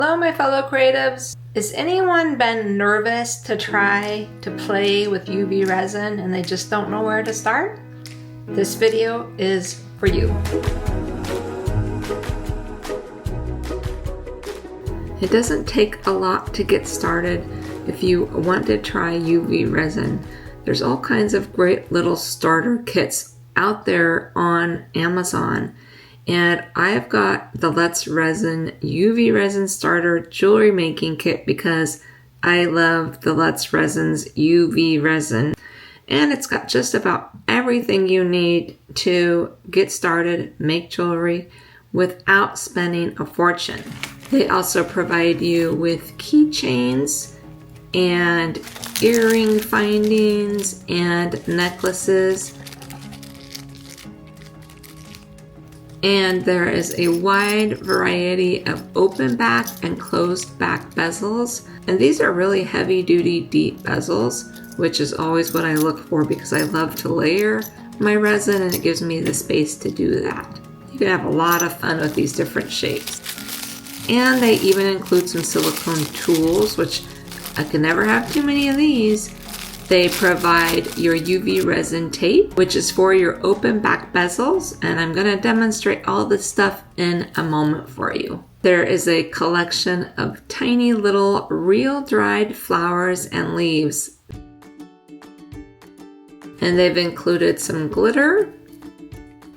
Hello my fellow creatives. Has anyone been nervous to try to play with UV resin and they just don't know where to start? This video is for you. It doesn't take a lot to get started if you want to try UV resin. There's all kinds of great little starter kits out there on Amazon. And I've got the Let's Resin UV Resin Starter Jewelry Making Kit because I love the Let's Resin's UV resin. And it's got just about everything you need to get started, make jewelry without spending a fortune. They also provide you with keychains and earring findings and necklaces. And there is a wide variety of open back and closed back bezels. And these are really heavy duty deep bezels, which is always what I look for because I love to layer my resin and it gives me the space to do that. You can have a lot of fun with these different shapes. And they even include some silicone tools, which I can never have too many of these. They provide your UV resin tape, which is for your open back bezels, and I'm going to demonstrate all this stuff in a moment for you. There is a collection of tiny little real dried flowers and leaves. And they've included some glitter,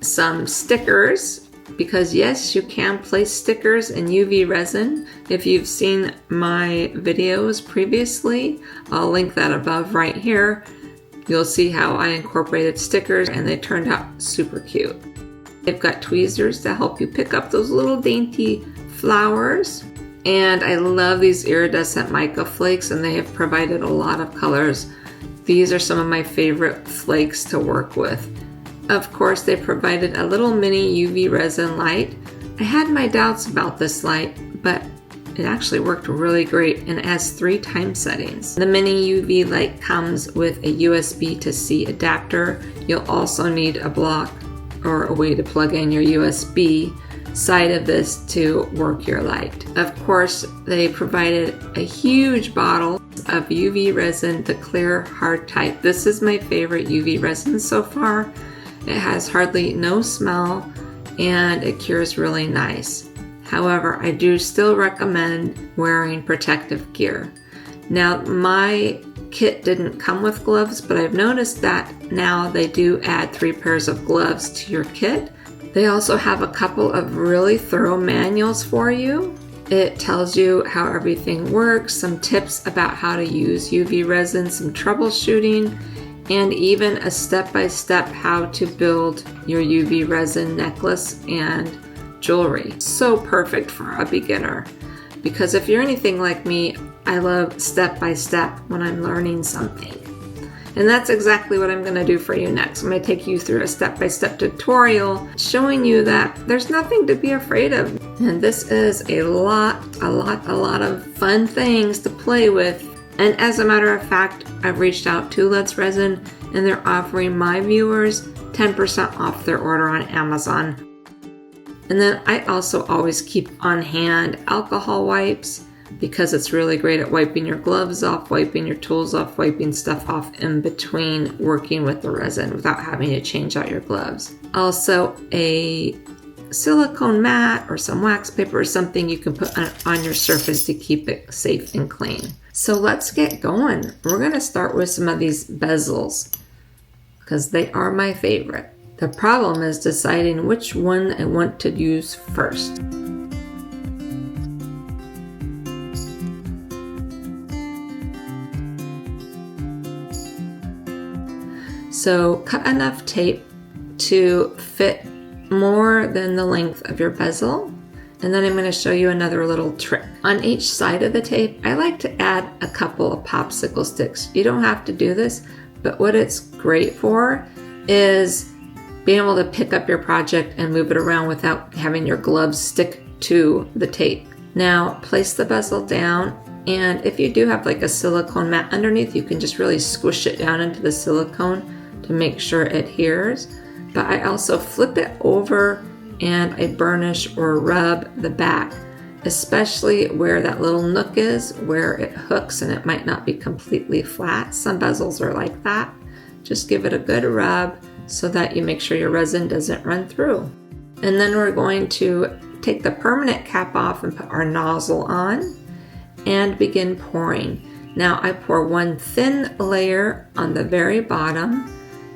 some stickers, because yes, you can place stickers in UV resin. If you've seen my videos previously, I'll link that above right here. You'll see how I incorporated stickers and they turned out super cute. They've got tweezers to help you pick up those little dainty flowers. And I love these iridescent mica flakes and they have provided a lot of colors. These are some of my favorite flakes to work with. Of course, they provided a little mini UV resin light. I had my doubts about this light, but it actually worked really great and it has 3 time settings. The mini UV light comes with a USB to C adapter. You'll also need a block or a way to plug in your USB side of this to work your light. Of course, they provided a huge bottle of UV resin, the clear hard type. This is my favorite UV resin so far. It has hardly no smell and it cures really nice. However, I do still recommend wearing protective gear. Now, my kit didn't come with gloves, but I've noticed that now they do add 3 pairs of gloves to your kit. They also have a couple of really thorough manuals for you. It tells you how everything works, some tips about how to use UV resin, some troubleshooting, and even a step-by-step how to build your UV resin necklace and jewelry. So perfect for a beginner. Because if you're anything like me, I love step-by-step when I'm learning something. And that's exactly what I'm going to do for you next. I'm going to take you through a step-by-step tutorial showing you that there's nothing to be afraid of. And this is a lot of fun things to play with. And as a matter of fact, I've reached out to Let's Resin and they're offering my viewers 10% off their order on Amazon. And then I also always keep on hand alcohol wipes because it's really great at wiping your gloves off, wiping your tools off, wiping stuff off in between working with the resin without having to change out your gloves. Also a silicone mat or some wax paper or something you can put on your surface to keep it safe and clean. So let's get going. We're going to start with some of these bezels because they are my favorite. The problem is deciding which one I want to use first. So cut enough tape to fit more than the length of your bezel. And then I'm going to show you another little trick. On each side of the tape, I like to add a couple of popsicle sticks. You don't have to do this, but what it's great for is being able to pick up your project and move it around without having your gloves stick to the tape. Now, place the bezel down, and if you do have like a silicone mat underneath, you can just really squish it down into the silicone to make sure it adheres. But I also flip it over and I burnish or rub the back. especially where that little nook is, where it hooks and it might not be completely flat. Some bezels are like that. Just give it a good rub so that you make sure your resin doesn't run through. And then we're going to take the permanent cap off and put our nozzle on and begin pouring. Now I pour one thin layer on the very bottom.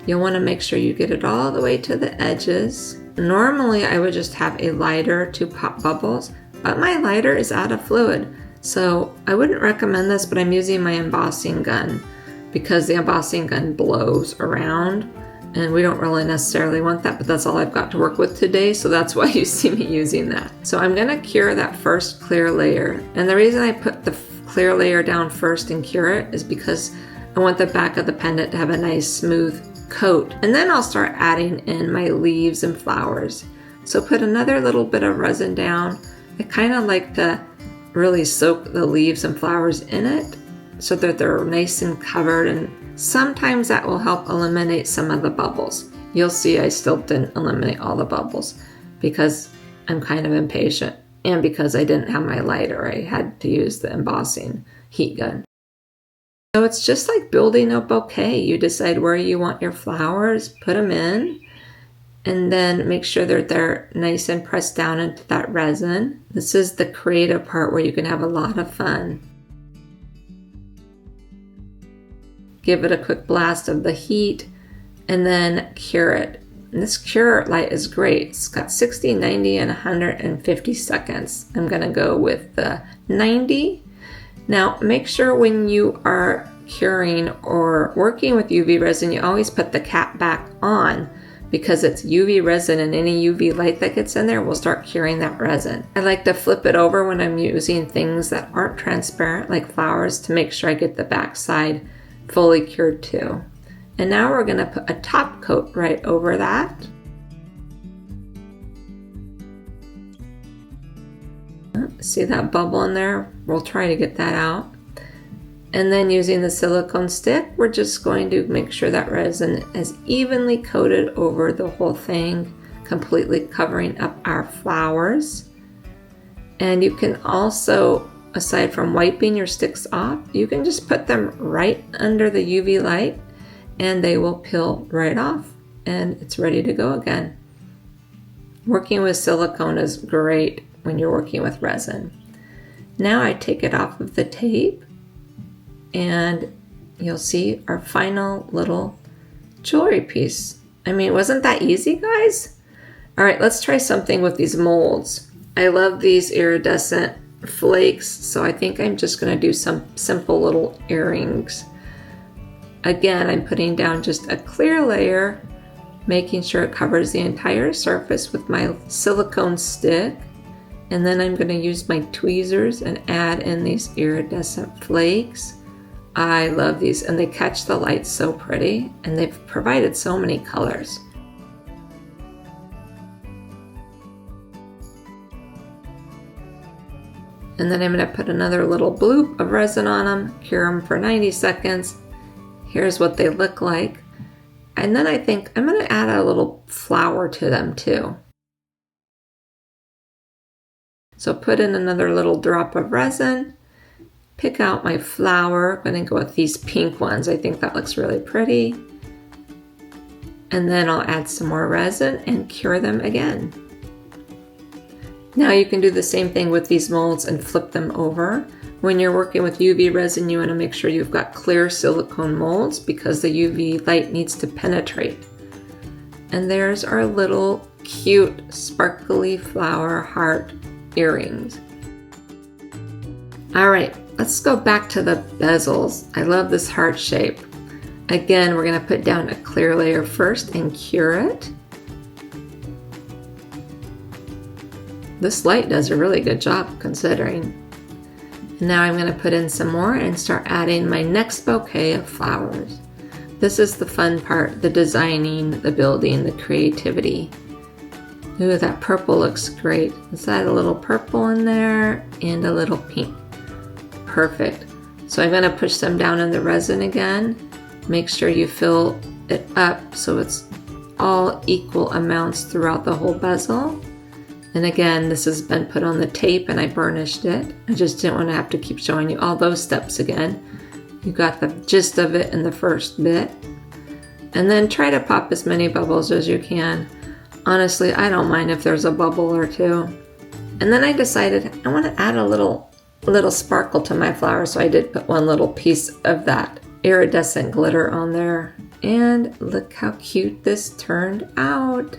You'll want to make sure you get it all the way to the edges. Normally I would just have a lighter to pop bubbles, but my lighter is out of fluid. So I wouldn't recommend this, but I'm using my embossing gun because the embossing gun blows around and we don't really necessarily want that, but that's all I've got to work with today, so that's why you see me using that. So I'm gonna cure that first clear layer. And the reason I put the clear layer down first and cure it is because I want the back of the pendant to have a nice smooth coat. And then I'll start adding in my leaves and flowers. So put another little bit of resin down. I kind of like to really soak the leaves and flowers in it so that they're nice and covered, and sometimes that will help eliminate some of the bubbles. You'll see I still didn't eliminate all the bubbles because I'm kind of impatient and because I didn't have my lighter. I had to use the embossing heat gun. So it's just like building a bouquet. You decide where you want your flowers, put them in, and then make sure that they're nice and pressed down into that resin. This is the creative part where you can have a lot of fun. Give it a quick blast of the heat and then cure it. And this cure light is great. It's got 60, 90, and 150 seconds. I'm gonna go with the 90. Now make sure when you are curing or working with UV resin, you always put the cap back on because it's UV resin and any UV light that gets in there will start curing that resin. I like to flip it over when I'm using things that aren't transparent like flowers to make sure I get the back side fully cured too. And now we're going to put a top coat right over that. See that bubble in there? We'll try to get that out. And then using the silicone stick, we're just going to make sure that resin is evenly coated over the whole thing, completely covering up our flowers. And you can also, aside from wiping your sticks off, you can just put them right under the UV light and they will peel right off and it's ready to go again. Working with silicone is great when you're working with resin. Now I take it off of the tape and you'll see our final little jewelry piece. I mean, wasn't that easy, guys? All right, let's try something with these molds. I love these iridescent flakes, so I think I'm just going to do some simple little earrings. Again, I'm putting down just a clear layer, making sure it covers the entire surface with my silicone stick, and then I'm going to use my tweezers and add in these iridescent flakes. I love these, and they catch the light so pretty, and they've provided so many colors. And then I'm going to put another little bloop of resin on them, cure them for 90 seconds. Here's what they look like. And then I think I'm going to add a little flower to them too. So put in another little drop of resin, pick out my flower. I'm going to go with these pink ones. I think that looks really pretty. And then I'll add some more resin and cure them again. Now you can do the same thing with these molds and flip them over. When you're working with UV resin, you want to make sure you've got clear silicone molds because the UV light needs to penetrate. And there's our little cute sparkly flower heart earrings. All right, let's go back to the bezels. I love this heart shape. Again, we're going to put down a clear layer first and cure it. This light does a really good job considering. Now I'm going to put in some more and start adding my next bouquet of flowers. This is the fun part, the designing, the building, the creativity. Ooh, that purple looks great. Let's add a little purple in there and a little pink. Perfect. So I'm going to push them down in the resin again. Make sure you fill it up so it's all equal amounts throughout the whole bezel. And again, this has been put on the tape and I burnished it. I just didn't want to have to keep showing you all those steps again. You got the gist of it in the first bit. And then try to pop as many bubbles as you can. Honestly, I don't mind if there's a bubble or two. And then I decided I want to add a little sparkle to my flower, so I did put one little piece of that iridescent glitter on there. And look how cute this turned out.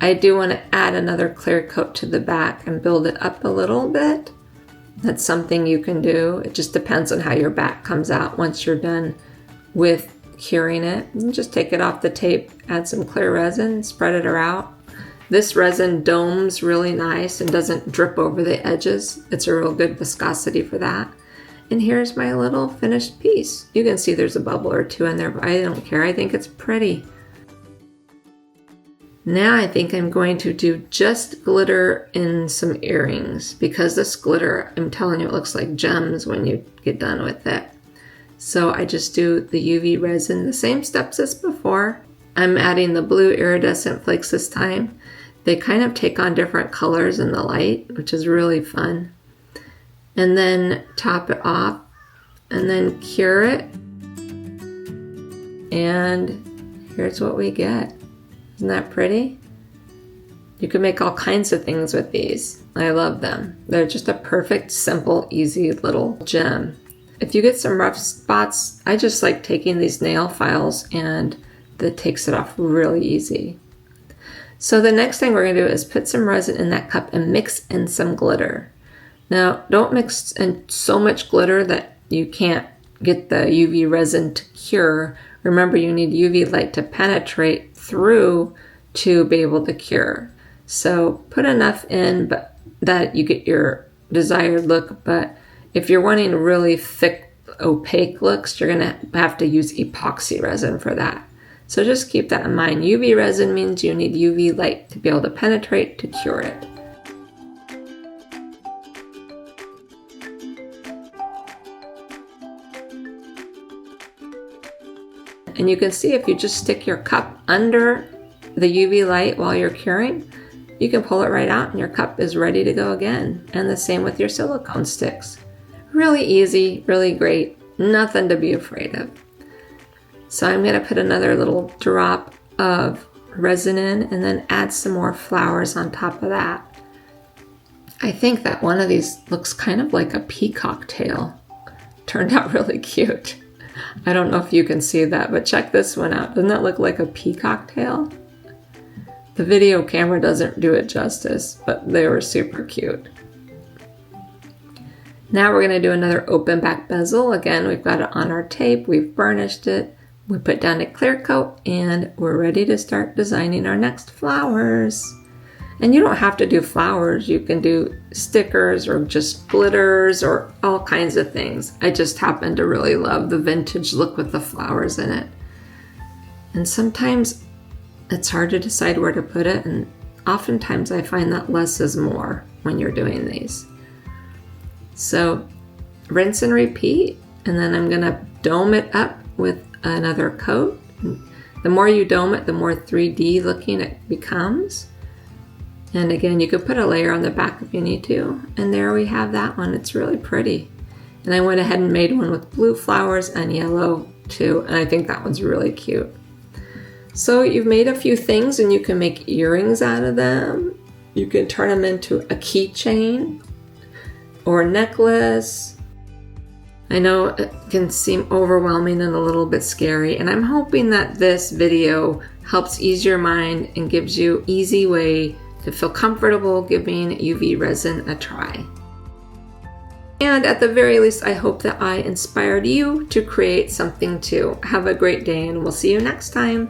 I do want to add another clear coat to the back and build it up a little bit. That's something you can do. It just depends on how your back comes out once you're done with curing it. And just take it off the tape, add some clear resin, spread it out. This resin domes really nice and doesn't drip over the edges. It's a real good viscosity for that. And here's my little finished piece. You can see there's a bubble or two in there, but I don't care. I think it's pretty. Now I think I'm going to do just glitter in some earrings, because this glitter, I'm telling you, it looks like gems when you get done with it. So I just do the UV resin, the same steps as before. I'm adding the blue iridescent flakes this time. They kind of take on different colors in the light, which is really fun. And then top it off and then cure it. And here's what we get. Isn't that pretty? You can make all kinds of things with these. I love them. They're just a perfect, simple, easy little gem. If you get some rough spots, I just like taking these nail files and that takes it off really easy. So the next thing we're going to do is put some resin in that cup and mix in some glitter. Now, don't mix in so much glitter that you can't get the UV resin to cure. Remember, you need UV light to penetrate through to be able to cure. So put enough in but that you get your desired look, but if you're wanting really thick, opaque looks, you're going to have to use epoxy resin for that. So just keep that in mind. UV resin means you need UV light to be able to penetrate to cure it. And you can see if you just stick your cup under the UV light while you're curing, you can pull it right out and your cup is ready to go again. And the same with your silicone sticks. Really easy, really great, nothing to be afraid of. So I'm going to put another little drop of resin in and then add some more flowers on top of that. I think that one of these looks kind of like a peacock tail. Turned out really cute. I don't know if you can see that, but check this one out. Doesn't that look like a peacock tail? The video camera doesn't do it justice, but they were super cute. Now we're going to do another open back bezel. Again, we've got it on our tape, we've burnished it, we put down a clear coat, and we're ready to start designing our next flowers. And you don't have to do flowers, you can do stickers or just glitters or all kinds of things. I just happen to really love the vintage look with the flowers in it. And sometimes it's hard to decide where to put it, and oftentimes I find that less is more when you're doing these. So rinse and repeat, and then I'm gonna dome it up with another coat. The more you dome it, the more 3D looking it becomes. And again, you could put a layer on the back if you need to. And there we have that one. It's really pretty. And I went ahead and made one with blue flowers and yellow too. And I think that one's really cute. So you've made a few things and you can make earrings out of them. You can turn them into a keychain or a necklace. I know it can seem overwhelming and a little bit scary, and I'm hoping that this video helps ease your mind and gives you an easy way to feel comfortable giving UV resin a try. And at the very least, I hope that I inspired you to create something too. Have a great day and we'll see you next time.